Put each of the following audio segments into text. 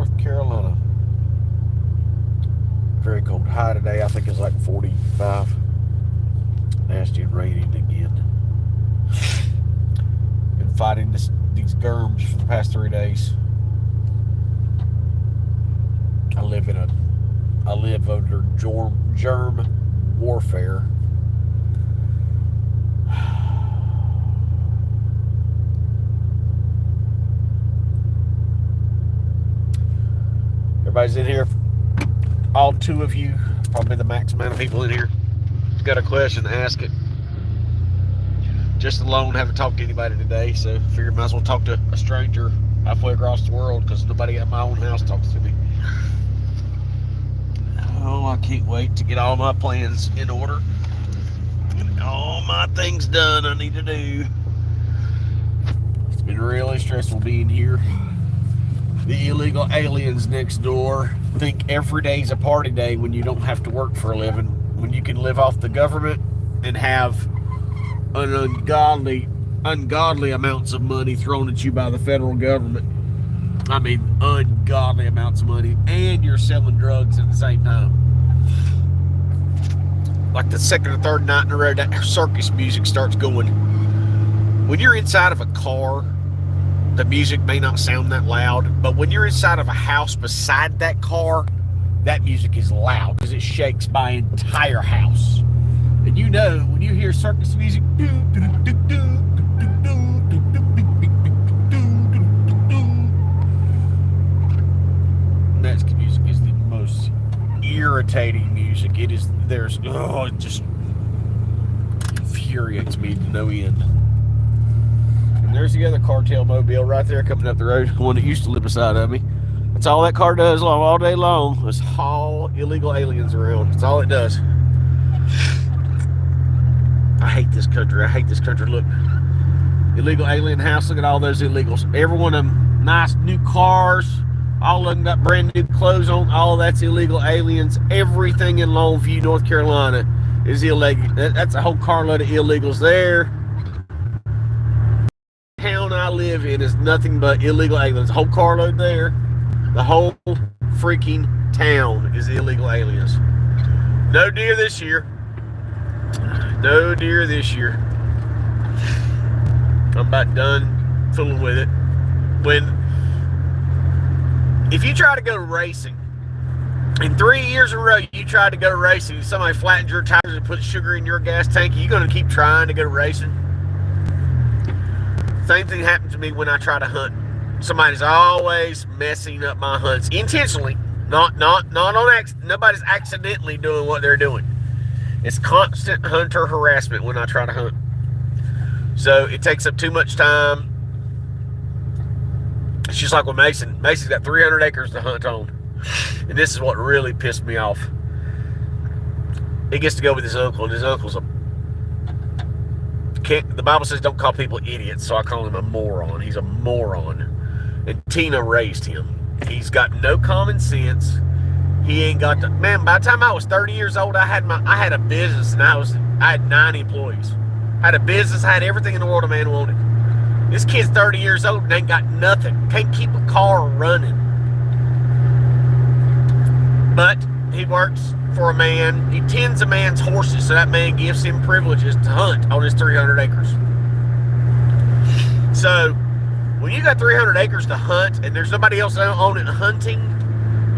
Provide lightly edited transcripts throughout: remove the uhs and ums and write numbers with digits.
North Carolina. Very cold. High today, I think it's like 45. Nasty and raining again. Been fighting these germs for the past 3 days. I live under germ warfare. Everybody's in here. All two of you, probably the max amount of people in here. Got a question, ask it. Just alone, haven't talked to anybody today, so figured might as well talk to a stranger halfway across the world because nobody at my own house talks to me. Oh, I can't wait to get all my plans in order. Get all my things done I need to do. It's been really stressful being here. The illegal aliens next door think every day's a party day when you don't have to work for a living, when you can live off the government and have an ungodly amounts of money thrown at you by the federal government. I mean, ungodly amounts of money, and you're selling drugs at the same time. Like the second or third night in a row, that circus music starts going. When you're inside of a car, the music may not sound that loud, but when you're inside of a house beside that car, that music is loud because it shakes my entire house. And you know, when you hear circus music, that music is the most irritating music. It just infuriates me to no end. And there's the other cartel mobile right there coming up the road, the one that used to live beside of me. That's all that car does all day long is haul illegal aliens around. That's all it does. I hate this country. Look, illegal alien house. Look at all those illegals. Every one of them nice new cars. All of them got brand new clothes on. All that's illegal aliens. Everything in Longview, North Carolina is illegal. That's a whole carload of illegals there. The town I live in is nothing but illegal aliens. A whole carload there. The whole freaking town is illegal aliens. No deer this year. No deer this year. I'm about done fooling with it. If you try to go racing, in 3 years in a row you tried to go racing, somebody flattened your tires and put sugar in your gas tank, you're going to keep trying to go racing? Same thing happened to me when I try to hunt. Somebody's always messing up my hunts intentionally, not on accident. Nobody's accidentally doing what they're doing. It's constant hunter harassment when I try to hunt. So it takes up too much time. It's just like with Mason. Mason's got 300 acres to hunt on. And this is what really pissed me off. He gets to go with his uncle, and his uncle's the Bible says don't call people idiots, so I call him a moron. He's a moron. And Tina raised him. He's got no common sense. He ain't got the man. By the time I was 30 years old, I had a business, and I had 9 employees. I had a business. I had everything in the world a man wanted. This kid's 30 years old and ain't got nothing. Can't keep a car running. But he works for a man. He tends a man's horses, so that man gives him privileges to hunt on his 300 acres. So when you got 300 acres to hunt and there's nobody else on it hunting,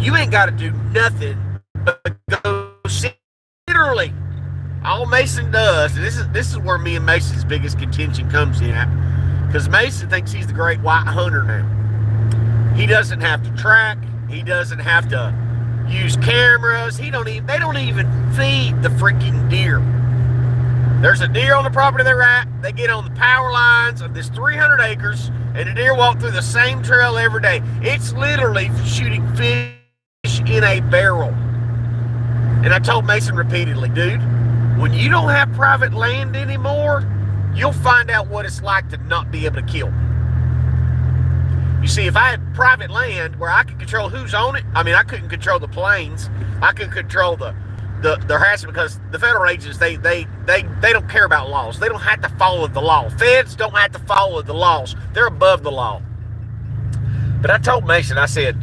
you ain't got to do nothing but go see. Literally, all Mason does, and this is where me and Mason's biggest contention comes in at, because Mason thinks he's the great white hunter now. He doesn't have to track. He doesn't have to use cameras. They don't even feed the freaking deer. There's a deer on the property they're at. They get on the power lines of this 300 acres, and the deer walk through the same trail every day. It's literally shooting fish in a barrel. And I told Mason repeatedly, dude, when you don't have private land anymore, you'll find out what it's like to not be able to kill. You see, if I had private land where I could control who's on it, I mean, I couldn't control the planes. I could control the harassment, because the federal agents, they don't care about laws. They don't have to follow the law. Feds don't have to follow the laws. They're above the law. But I told Mason, I said,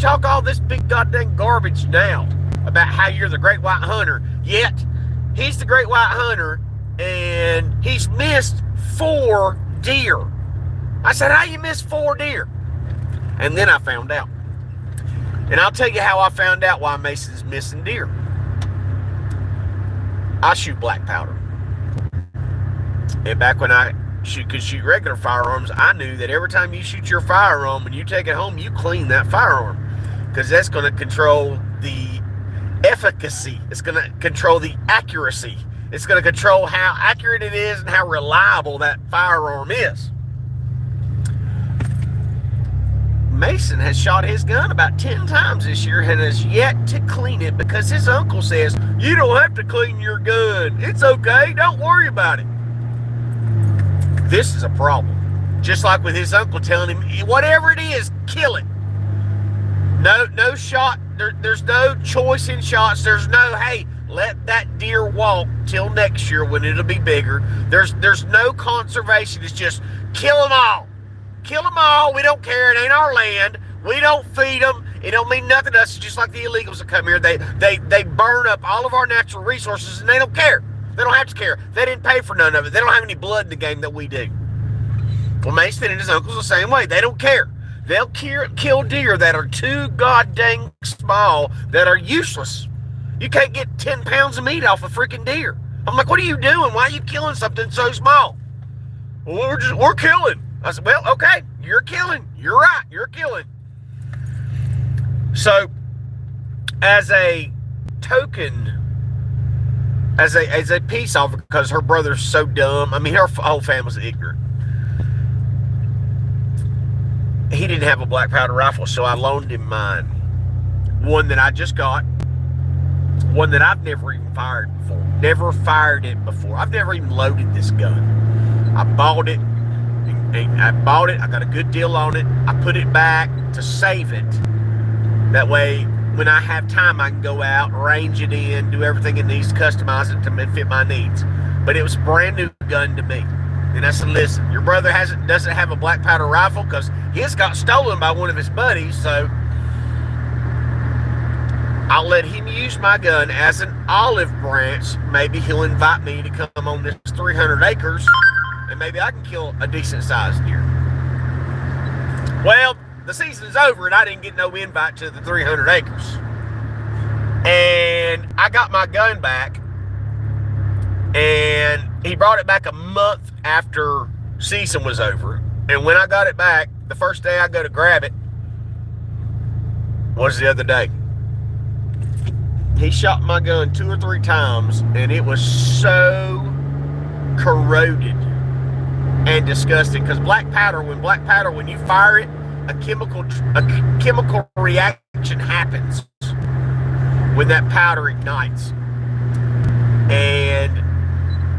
talk all this big goddamn garbage now about how you're the great white hunter, yet he's the great white hunter and he's missed 4 deer. I said, how you miss 4 deer? And then I found out. And I'll tell you how I found out why Mason's missing deer. I shoot black powder. And back when I could shoot regular firearms, I knew that every time you shoot your firearm and you take it home, you clean that firearm. Because that's going to control the efficacy. It's going to control the accuracy. It's going to control how accurate it is and how reliable that firearm is. Mason has shot his gun about 10 times this year and has yet to clean it because his uncle says, you don't have to clean your gun. It's okay. Don't worry about it. This is a problem. Just like with his uncle telling him, whatever it is, kill it. No shot. There's no choice in shots. There's no, hey, let that deer walk till next year when it'll be bigger. There's no conservation. It's just kill them all. Kill them all. We don't care. It ain't our land. We don't feed them. It don't mean nothing to us. It's just like the illegals that come here. They burn up all of our natural resources and they don't care. They don't have to care. They didn't pay for none of it. They don't have any blood in the game that we do. Well, Mason and his uncle's the same way. They don't care. They'll kill deer that are too goddamn small, that are useless. You can't get 10 pounds of meat off a freaking deer. I'm like, what are you doing? Why are you killing something so small? Well, we're killing. I said, well, okay, you're killing. You're right, you're killing. So, as a token, as a peace offering, because her brother's so dumb. I mean, her whole family's ignorant. He didn't have a black powder rifle, so I loaned him mine. One that I just got. One that I've never even fired before. Never fired it before. I've never even loaded this gun. I bought it. I got a good deal on it. I put it back to save it. That way, when I have time, I can go out, range it in, do everything it needs, customize it to fit my needs. But it was a brand new gun to me. And I said, listen, your brother doesn't have a black powder rifle because his got stolen by one of his buddies, so I'll let him use my gun as an olive branch. Maybe he'll invite me to come on this 300 acres, and maybe I can kill a decent-sized deer. Well, the season's over, and I didn't get no invite to the 300 acres. And I got my gun back, and he brought it back a month after season was over. And when I got it back, the first day I go to grab it was the other day. He shot my gun 2 or 3 times, and it was so corroded and disgusting. Because black powder, when you fire it, a chemical reaction happens when that powder ignites. And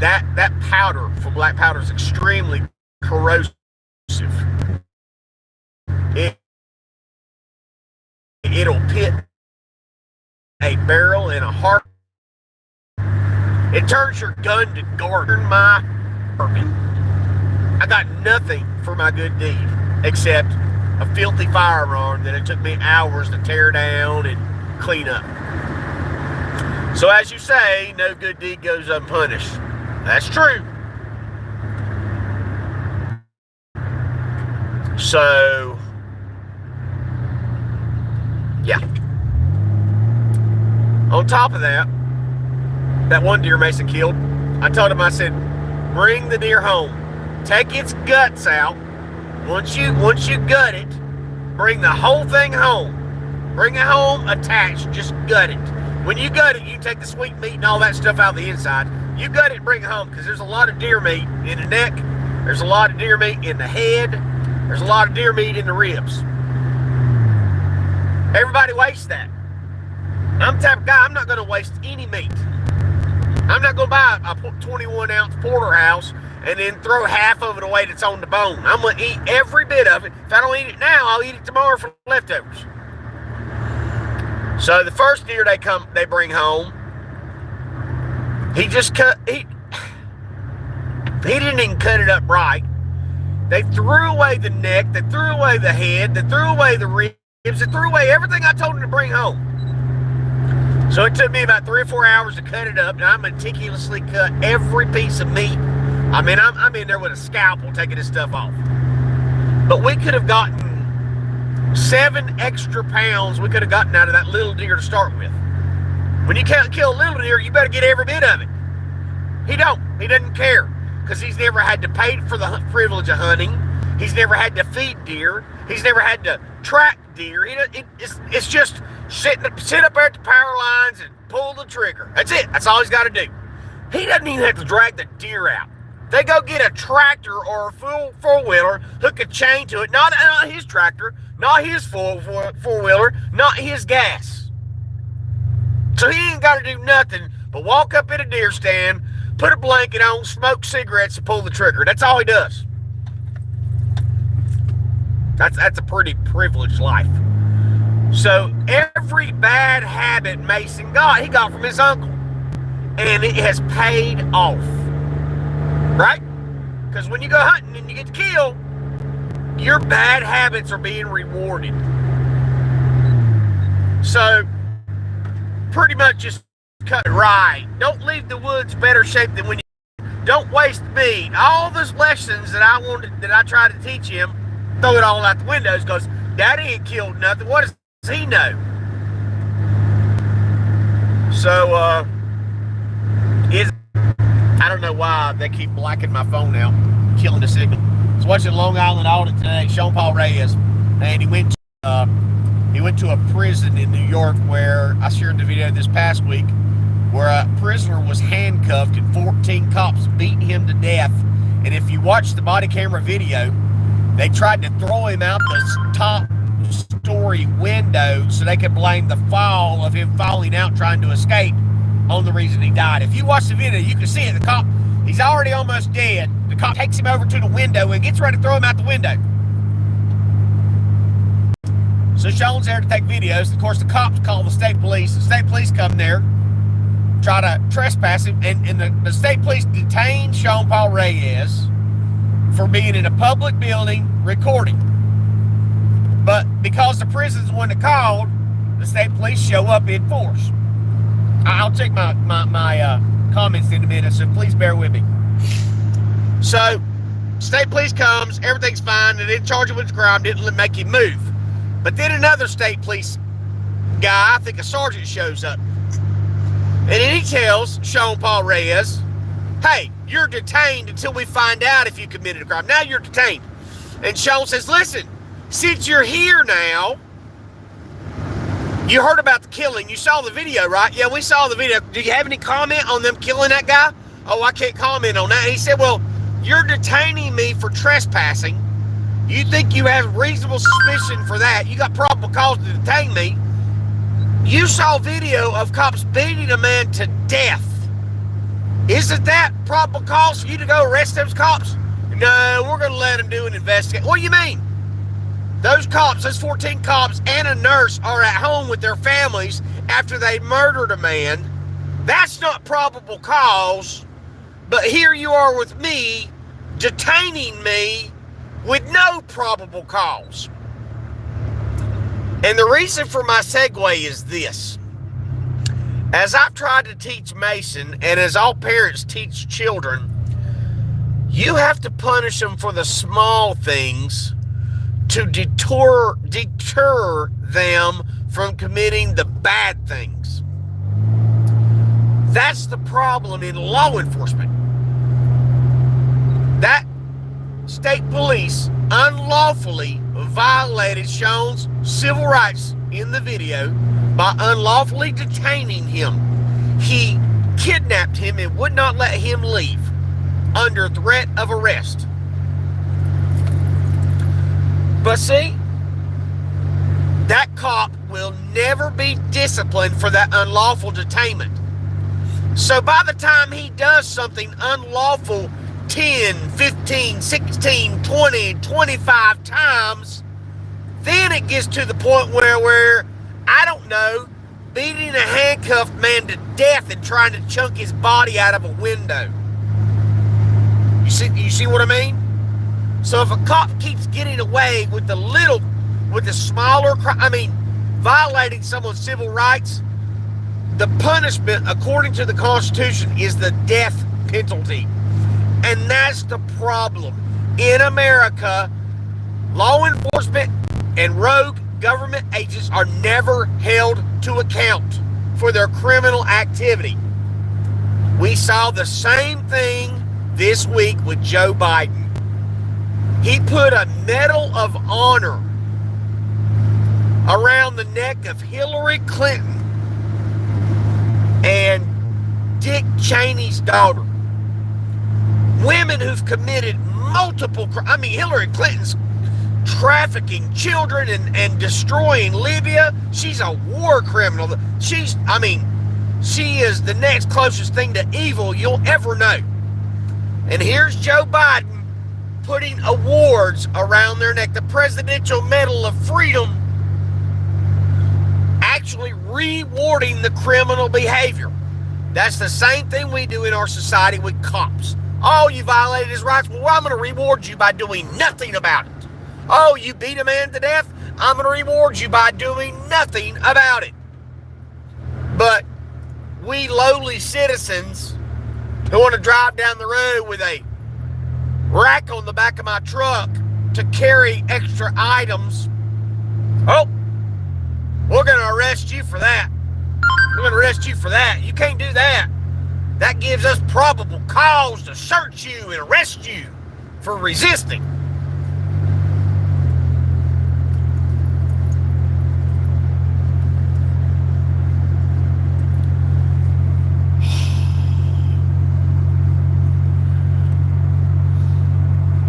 that powder from black powder is extremely corrosive. It'll pit a barrel in a heart. It turns your gun to garden. I got nothing for my good deed except a filthy firearm that it took me hours to tear down and clean up. So as you say, no good deed goes unpunished. That's true. So, yeah. On top of that one deer Mason killed, I told him, I said, bring the deer home. Take its guts out. Once you gut it, bring the whole thing home. Bring it home attached. Just gut it. When you gut it, you take the sweet meat and all that stuff out of the inside. You gut it and bring it home, because there's a lot of deer meat in the neck. There's a lot of deer meat in the head. There's a lot of deer meat in the ribs. Everybody wastes that. I'm the type of guy, I'm not going to waste any meat. I'm not going to buy a 21-ounce porterhouse and then throw half of it away that's on the bone. I'm going to eat every bit of it. If I don't eat it now, I'll eat it tomorrow for leftovers. So the first deer they bring home, he didn't even cut it up right. They threw away the neck, they threw away the head, they threw away the ribs, and threw away everything I told him to bring home. So it took me about 3 or 4 hours to cut it up, and I meticulously cut every piece of meat. I mean, I'm in there with a scalpel taking this stuff off. But we could have gotten 7 extra pounds we could have gotten out of that little deer to start with. When you can't kill a little deer, you better get every bit of it. He don't. He doesn't care, because he's never had to pay for the privilege of hunting. He's never had to feed deer. He's never had to track deer. It's just sit up there at the power lines and pull the trigger. That's it. That's all he's got to do. He doesn't even have to drag the deer out. They go get a tractor or a four-wheeler, hook a chain to it. Not his tractor, not his four-wheeler, not his gas. So he ain't got to do nothing but walk up in a deer stand, put a blanket on, smoke cigarettes, and pull the trigger. That's all he does. That's a pretty privileged life. So every bad habit Mason got, he got from his uncle. And it has paid off. Right? Because when you go hunting and you get to kill, your bad habits are being rewarded. So pretty much just cut it right. Don't leave the woods better shape than when you don't waste meat. All those lessons that I tried to teach him, throw it all out the windows because Daddy ain't killed nothing. What does he know? So I don't know why they keep blacking my phone out, killing the signal. I was watching Long Island Audit today, Sean Paul Reyes, and he went to a prison in New York where I shared the video this past week where a prisoner was handcuffed and 14 cops beat him to death. And if you watch the body camera video, they tried to throw him out the top story window so they could blame the fall of him falling out trying to escape on the reason he died. If you watch the video, you can see it. The cop, he's already almost dead. The cop takes him over to the window and gets ready to throw him out the window. So Sean's there to take videos. Of course, the cops call the state police. The state police come there, try to trespass him, and the state police detain Sean Paul Reyes for being in a public building recording. But because the prison's the one that called, the state police show up in force. I'll check my comments in a minute, so please bear with me. So, state police comes, everything's fine, they didn't charge him with the crime, didn't make him move. But then another state police guy, I think a sergeant, shows up. And then he tells Sean Paul Reyes, hey, you're detained until we find out if you committed a crime. Now you're detained. And Sean says, listen, since you're here now, you heard about the killing. You saw the video, right? Yeah, we saw the video. Do you have any comment on them killing that guy? Oh, I can't comment on that. He said, well, you're detaining me for trespassing. You think you have reasonable suspicion for that. You got probable cause to detain me. You saw video of cops beating a man to death. Isn't that probable cause for you to go arrest those cops? No, we're going to let them do an investigation. What do you mean? Those cops, those 14 cops and a nurse are at home with their families after they murdered a man. That's not probable cause. But here you are with me, detaining me with no probable cause. And the reason for my segue is this. As I've tried to teach Mason, and as all parents teach children, you have to punish them for the small things to deter them from committing the bad things. That's the problem in law enforcement. That state police unlawfully violated Sean's civil rights in the video by unlawfully detaining him. He kidnapped him and would not let him leave under threat of arrest. But see, that cop will never be disciplined for that unlawful detainment. So by the time he does something unlawful 10, 15, 16, 20, 25 times, then it gets to the point where I don't know, beating a handcuffed man to death and trying to chunk his body out of a window. You see what I mean? So if a cop keeps getting away with the little with the smaller crime. I mean, violating someone's civil rights, the punishment, according to the Constitution, is the death penalty. And that's the problem. In America, law enforcement and rogue government agents are never held to account for their criminal activity. We saw the same thing this week with Joe Biden. He put a Medal of Honor around the neck of Hillary Clinton and Dick Cheney's daughter. Women who've committed multiple crimes. I mean, Hillary Clinton's trafficking children and destroying Libya. She's a war criminal. She is the next closest thing to evil you'll ever know. And here's Joe Biden putting awards around their neck. The Presidential Medal of Freedom, actually rewarding the criminal behavior. That's the same thing we do in our society with cops. Oh, you violated his rights. Well, I'm going to reward you by doing nothing about it. Oh, you beat a man to death. I'm going to reward you by doing nothing about it. But we lowly citizens who want to drive down the road with a rack on the back of my truck to carry extra items, oh, we're going to arrest you for that. We're going to arrest you for that. You can't do that. That gives us probable cause to search you and arrest you for resisting.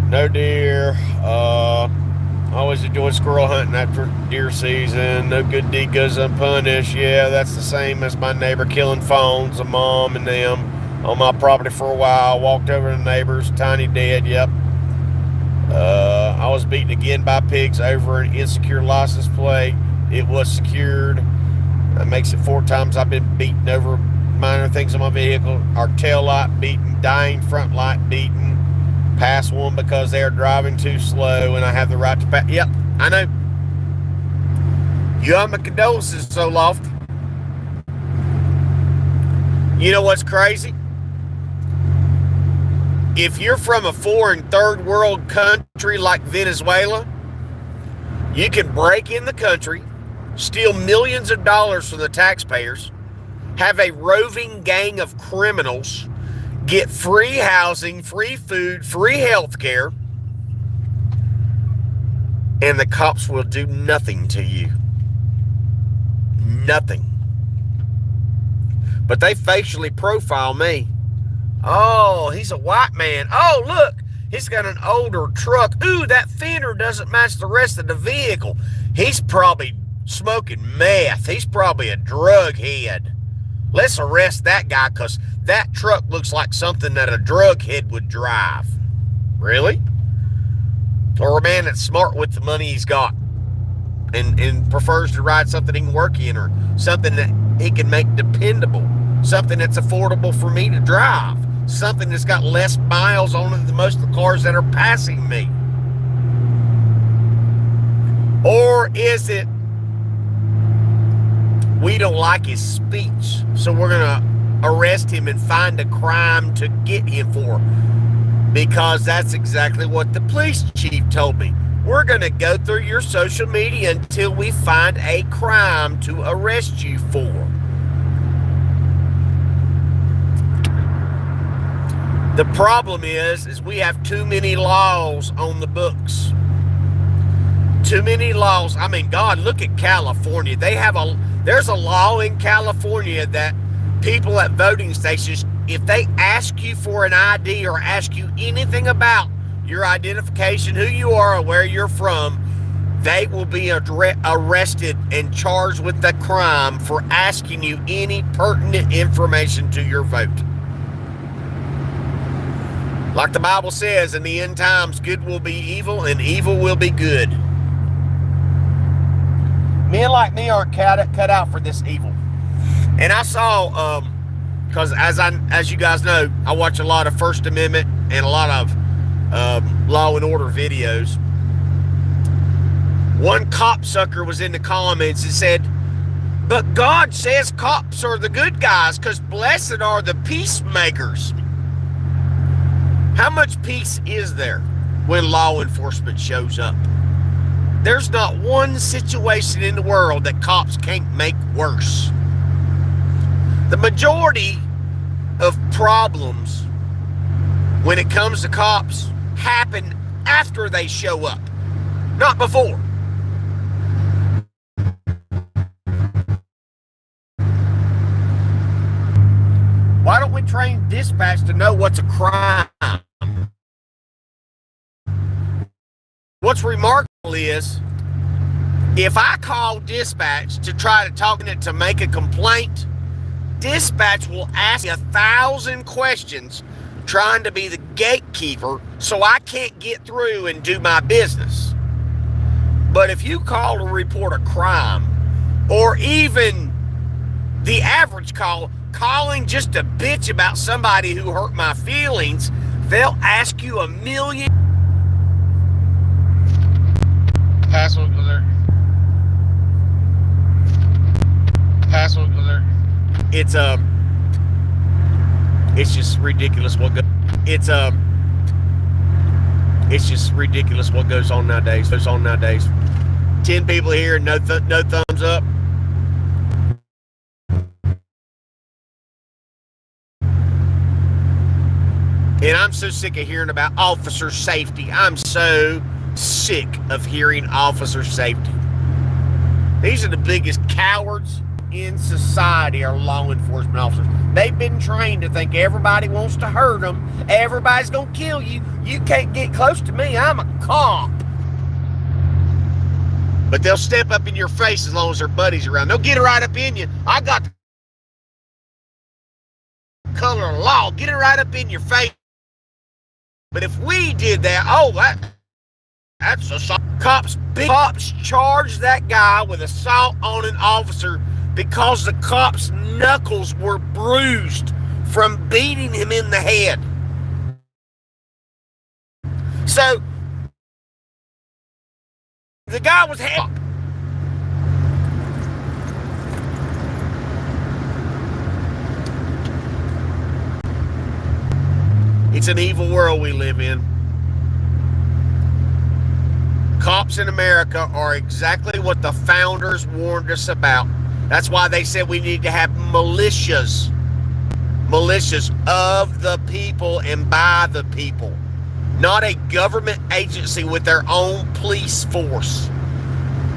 No deer. Always enjoy squirrel hunting after deer season. No good deed goes unpunished. Yeah, that's the same as my neighbor killing fawns, a mom and them, on my property for a while. Walked over to the neighbors, tiny dead, yep. I was beaten again by pigs over an insecure license plate. It was secured. That makes it 4 times I've been beaten over minor things on my vehicle. Our tail light beaten, dying front light beaten. Pass one because they are driving too slow and I have the right to pass. Yep, I know. You have my condolences, Zoloft. You know what's crazy? If you're from a foreign third world country like Venezuela, you can break in the country, steal millions of dollars from the taxpayers, have a roving gang of criminals, get free housing, free food, free health care, and the cops will do nothing to you. Nothing. But they facially profile me. Oh, he's a white man. Oh, look, he's got an older truck. Ooh, that fender doesn't match the rest of the vehicle. He's probably smoking meth. He's probably a drug head. Let's arrest that guy because that truck looks like something that a drug head would drive. Really? Or a man that's smart with the money he's got and prefers to ride something he can work in, or something that he can make dependable, something that's affordable for me to drive, something that's got less miles on it than most of the cars that are passing me. Or is it we don't like his speech, so we're going to arrest him and find a crime to get him for? Because that's exactly what the police chief told me. We're going to go through your social media until we find a crime to arrest you for. The problem is we have too many laws on the books. Too many laws. I mean, God, look at California. There's a law in California that people at voting stations, if they ask you for an ID or ask you anything about your identification, who you are or where you're from, they will be arrested and charged with the crime for asking you any pertinent information to your vote. Like the Bible says, in the end times, good will be evil and evil will be good. Men like me aren't cut out for this evil. And I saw, because as you guys know, I watch a lot of First Amendment and a lot of law and order videos. One cop sucker was in the comments and said, but God says cops are the good guys because blessed are the peacemakers. How much peace is there when law enforcement shows up? There's not one situation in the world that cops can't make worse. The majority of problems when it comes to cops happen after they show up, not before. Why don't we train dispatch to know what's a crime? What's remarkable is if I call dispatch to try to talk it to make a complaint, dispatch will ask 1,000 questions trying to be the gatekeeper so I can't get through and do my business. But if you call to report a crime, or even the average call, calling just to bitch about somebody who hurt my feelings, they'll ask you a million. Password was there. Password was there. It's just ridiculous what goes. It's just ridiculous what goes on nowadays. 10 people here and no thumbs up. And I'm so sick of hearing about officer safety. I'm so sick of hearing officer safety. These are the biggest cowards in society, are law enforcement officers. They've been trained to think everybody wants to hurt them. Everybody's going to kill you. You can't get close to me. I'm a cop. But they'll step up in your face as long as their buddies are around. They'll get it right up in you. I got the color of law. Get it right up in your face. But if we did that, that's assault. Cops charged that guy with assault on an officer because the cop's knuckles were bruised from beating him in the head. So, the guy was held. It's an evil world we live in. Cops in America are exactly what the founders warned us about. That's why they said we need to have militias. Militias of the people and by the people. Not a government agency with their own police force.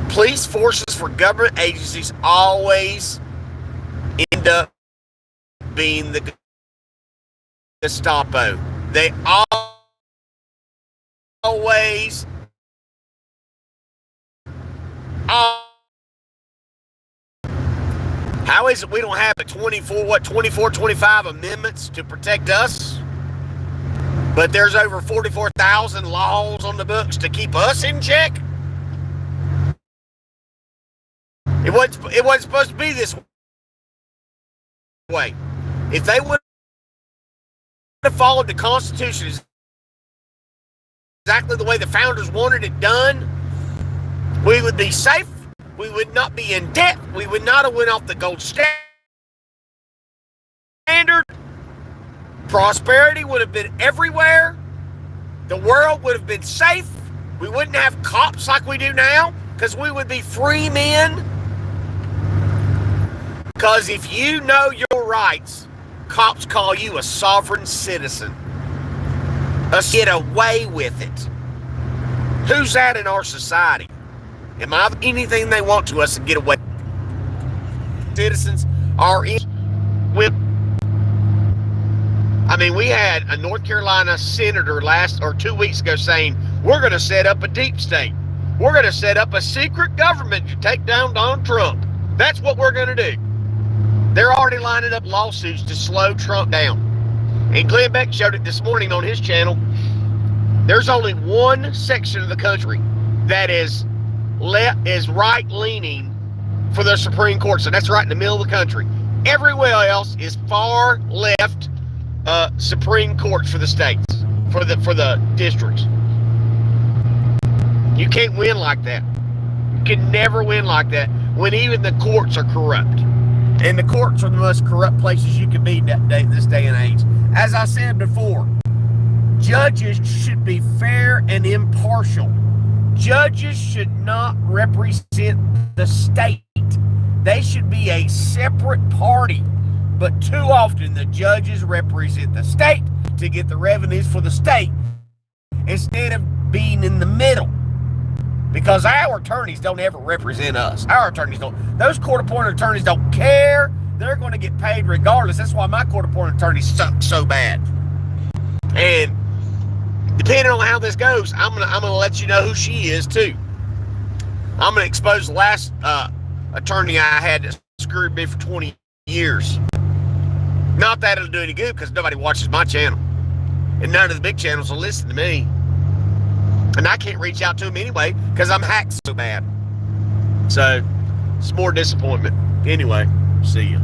Police forces for government agencies always end up being the Gestapo. They always how is it we don't have the 25 amendments to protect us? But there's over 44,000 laws on the books to keep us in check? It wasn't supposed to be this way. If they would have followed the Constitution exactly the way the founders wanted it done, we would be safe. We would not be in debt. We would not have went off the gold standard. Prosperity would have been everywhere. The world would have been safe. We wouldn't have cops like we do now because we would be free men. Because if you know your rights, cops call you a sovereign citizen. Us get away with it. Who's that in our society? Am I anything they want to us and get away? Citizens are in with. I mean, we had a North Carolina senator 2 weeks ago saying, we're going to set up a deep state. We're going to set up a secret government to take down Donald Trump. That's what we're going to do. They're already lining up lawsuits to slow Trump down. And Glenn Beck showed it this morning on his channel. There's only one section of the country that is right-leaning for the Supreme Court. So that's right in the middle of the country. Everywhere else is far left Supreme Courts for the states, for the districts. You can't win like that. can never win like that when even the courts are corrupt. And the courts are the most corrupt places you can be this day and age. As I said before, judges should be fair and impartial. Judges should not represent the state. They should be a separate party. But too often the judges represent the state to get the revenues for the state instead of being in the middle. Because our attorneys don't ever represent us. Our attorneys don't. Those court-appointed attorneys don't care. They're going to get paid regardless. That's why my court-appointed attorneys suck so bad. And depending on how this goes, I'm gonna let you know who she is too. I'm gonna expose the last attorney I had that screwed me for 20 years. Not that it'll do any good because nobody watches my channel, and none of the big channels will listen to me. And I can't reach out to them anyway because I'm hacked so bad. So it's more disappointment. Anyway, see ya.